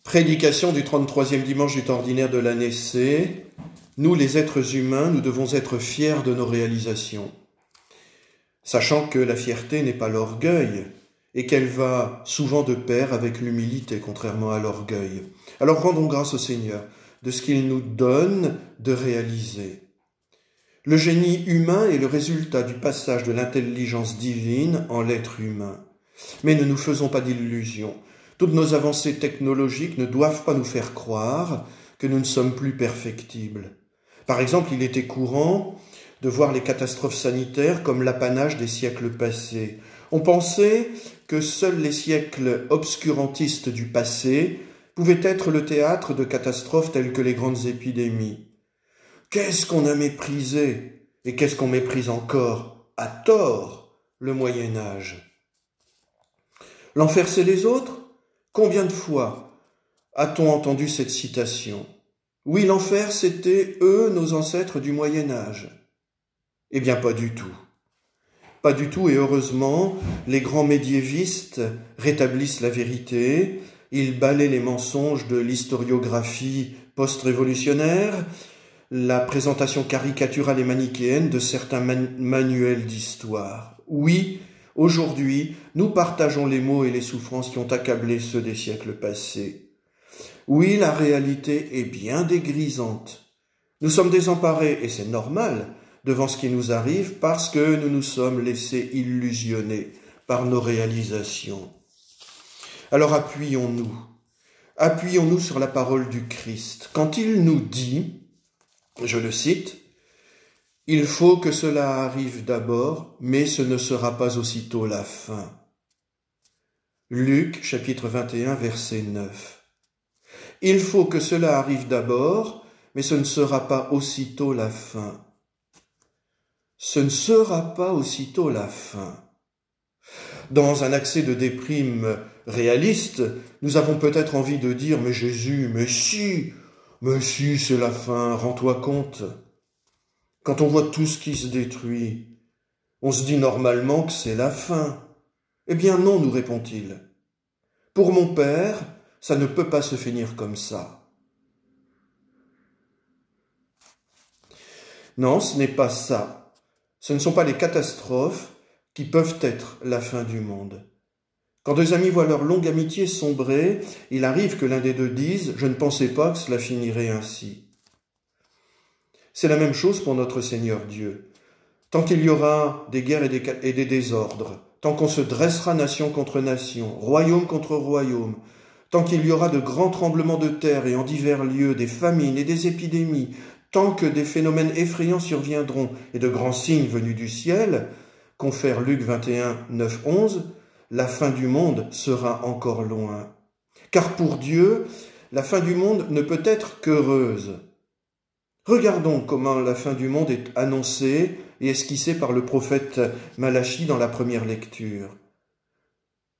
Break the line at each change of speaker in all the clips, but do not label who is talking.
Prédication du 33e dimanche du temps ordinaire de l'année C. Nous, les êtres humains, nous devons être fiers de nos réalisations, sachant que la fierté n'est pas l'orgueil et qu'elle va souvent de pair avec l'humilité, contrairement à l'orgueil. Alors rendons grâce au Seigneur de ce qu'il nous donne de réaliser. Le génie humain est le résultat du passage de l'intelligence divine en l'être humain. Mais ne nous faisons pas d'illusions. Toutes nos avancées technologiques ne doivent pas nous faire croire que nous ne sommes plus perfectibles. Par exemple, il était courant de voir les catastrophes sanitaires comme l'apanage des siècles passés. On pensait que seuls les siècles obscurantistes du passé pouvaient être le théâtre de catastrophes telles que les grandes épidémies. Qu'est-ce qu'on a méprisé, et qu'est-ce qu'on méprise encore, à tort, le Moyen-Âge. L'enfer, c'est les autres? Combien de fois a-t-on entendu cette citation? Oui, l'enfer, c'était eux, nos ancêtres du Moyen-Âge. Eh bien, pas du tout. Pas du tout, et heureusement, les grands médiévistes rétablissent la vérité, ils balaient les mensonges de l'historiographie post-révolutionnaire, la présentation caricaturale et manichéenne de certains manuels d'histoire. Oui, aujourd'hui, nous partageons les maux et les souffrances qui ont accablé ceux des siècles passés. Oui, la réalité est bien dégrisante. Nous sommes désemparés, et c'est normal, devant ce qui nous arrive parce que nous nous sommes laissés illusionner par nos réalisations. Alors appuyons-nous sur la parole du Christ. Quand il nous dit, je le cite, « Il faut que cela arrive d'abord, mais ce ne sera pas aussitôt la fin. » Luc, chapitre 21, verset 9. « Il faut que cela arrive d'abord, mais ce ne sera pas aussitôt la fin. » Ce ne sera pas aussitôt la fin. Dans un accès de déprime réaliste, nous avons peut-être envie de dire « Mais Jésus, mais si, c'est la fin, rends-toi compte. » Quand on voit tout ce qui se détruit, on se dit normalement que c'est la fin. Eh bien non, nous répond-il. Pour mon Père, ça ne peut pas se finir comme ça. Non, ce n'est pas ça. Ce ne sont pas les catastrophes qui peuvent être la fin du monde. Quand deux amis voient leur longue amitié sombrer, il arrive que l'un des deux dise « Je ne pensais pas que cela finirait ainsi ». C'est la même chose pour notre Seigneur Dieu. Tant qu'il y aura des guerres et des désordres, tant qu'on se dressera nation contre nation, royaume contre royaume, tant qu'il y aura de grands tremblements de terre et en divers lieux, des famines et des épidémies, tant que des phénomènes effrayants surviendront et de grands signes venus du ciel, confère Luc 21, 9, 11, la fin du monde sera encore loin. Car pour Dieu, la fin du monde ne peut être qu'heureuse. Regardons comment la fin du monde est annoncée et esquissée par le prophète Malachie dans la première lecture.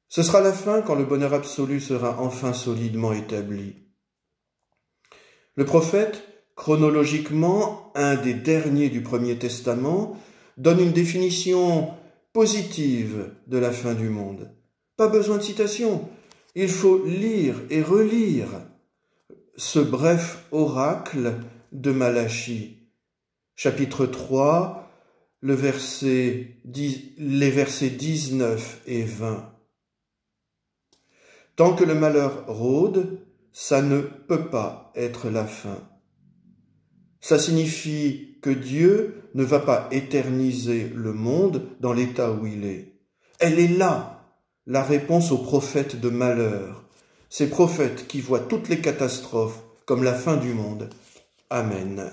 Ce sera la fin quand le bonheur absolu sera enfin solidement établi. Le prophète, chronologiquement un des derniers du Premier Testament, donne une définition positive de la fin du monde. Pas besoin de citation, il faut lire et relire ce bref oracle de Malachie. Chapitre 3, les versets 19 et 20. Tant que le malheur rôde, ça ne peut pas être la fin. Ça signifie que Dieu ne va pas éterniser le monde dans l'état où il est. Elle est là, la réponse aux prophètes de malheur, ces prophètes qui voient toutes les catastrophes comme la fin du monde. Amen.